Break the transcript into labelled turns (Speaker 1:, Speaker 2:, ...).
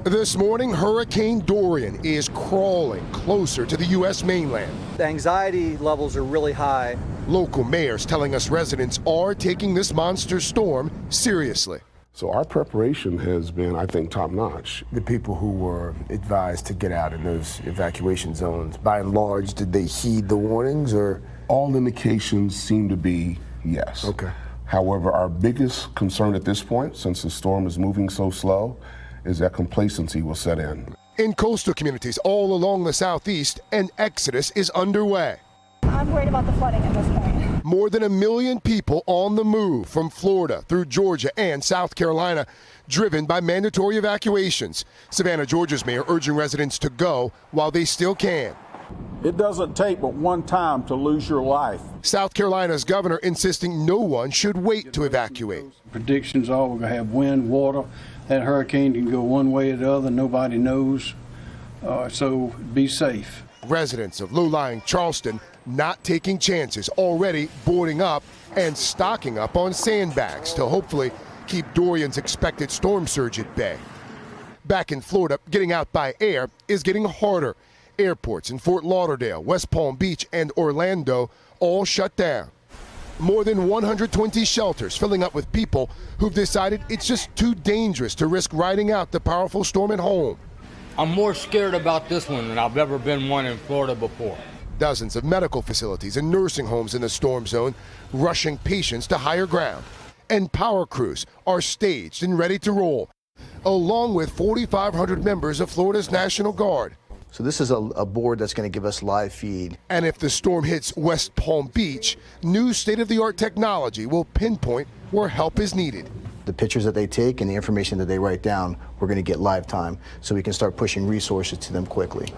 Speaker 1: This morning, Hurricane Dorian is crawling closer to the U.S. mainland.
Speaker 2: The anxiety levels are really high.
Speaker 1: Local mayors telling us residents are taking this monster storm seriously.
Speaker 3: So our preparation has been, I think, top-notch.
Speaker 4: The people who were advised to get out in those evacuation zones, by and large, did they heed the warnings, or?
Speaker 3: All indications seem to be yes.
Speaker 4: Okay.
Speaker 3: However, our biggest concern at this point, since the storm is moving so slow, is that complacency will set in.
Speaker 1: In coastal communities all along the southeast, an exodus is underway.
Speaker 5: I'm worried about the flooding at this point.
Speaker 1: More than 1 million people on the move from Florida through Georgia and South Carolina, driven by mandatory evacuations. Savannah, Georgia's mayor urging residents to go while they still can.
Speaker 6: It doesn't take but one time to lose your life.
Speaker 1: South Carolina's governor insisting no one should wait to evacuate.
Speaker 7: Predictions are we're going to have wind, water. That hurricane can go one way or the other. Nobody knows. So be safe.
Speaker 1: Residents of low-lying Charleston not taking chances, already boarding up and stocking up on sandbags to hopefully keep Dorian's expected storm surge at bay. Back in Florida, getting out by air is getting harder. Airports in Fort Lauderdale, West Palm Beach, and Orlando all shut down. More than 120 shelters filling up with people who've decided it's just too dangerous to risk riding out the powerful storm at home.
Speaker 8: I'm more scared about this one than I've ever been one in Florida before.
Speaker 1: Dozens of medical facilities and nursing homes in the storm zone rushing patients to higher ground. And power crews are staged and ready to roll, along with 4,500 members of Florida's National Guard.
Speaker 2: So this is a board that's going to give us live feed.
Speaker 1: And if the storm hits West Palm Beach, new state-of-the-art technology will pinpoint where help is needed.
Speaker 2: The pictures that they take and the information that they write down, we're going to get live time so we can start pushing resources to them quickly.